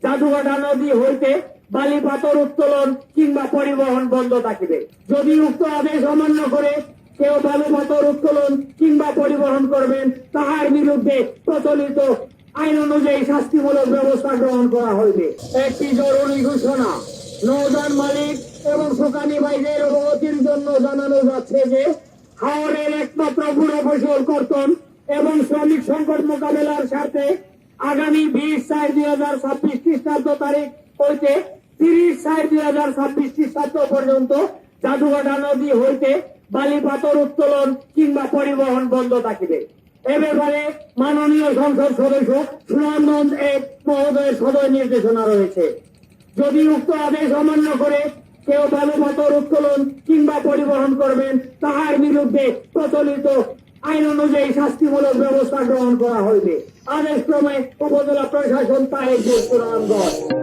জাদুঘাটা নদী হইতে বালি পাথর উত্তোলন কিংবা পরিবহন বন্ধ থাকিবে। যদি উক্ত আদেশ অমান্য করে কেউ বালু পাথর উত্তোলন কিংবা পরিবহন করবেন, তাহার বিরুদ্ধে প্রচলিত আইন অনুযায়ী শাস্তিমূলক ব্যবস্থা গ্রহণ করা হইবে। একটি জরুরি ঘোষণা, নৌযান মালিক এবং শুকানি ভাইদের অবগতির জন্য জানানো যাচ্ছে যে হাওরের একমাত্র পুনঃফসল কর্তন এবং শ্রমিক সংকট মোকাবেলার স্বার্থে আগামী 20/4/2026 খ্রিস্টাব্দ তারিখ হইতে 30/4/2026 খ্রিস্টাব্দ পর্যন্ত জাদুঘাটা নদী হইতে বালি পাথর উত্তোলন কিংবা পরিবহন বন্ধ থাকিবে। এ ব্যাপারে মাননীয় সংসদ সদস্য সুনামগঞ্জ এক মহোদয়ের সদয় নির্দেশনা রয়েছে। যদি উক্ত আদেশ অমান্য করে কেউ বালু পাথর উত্তোলন কিংবা পরিবহন করবেন, তাহার বিরুদ্ধে প্রচলিত আইন অনুযায়ী শাস্তিমূলক ব্যবস্থা গ্রহণ করা হইবে। আদেশ ক্রমে উপজেলা প্রশাসন তারিখ সুনামগঞ্জ।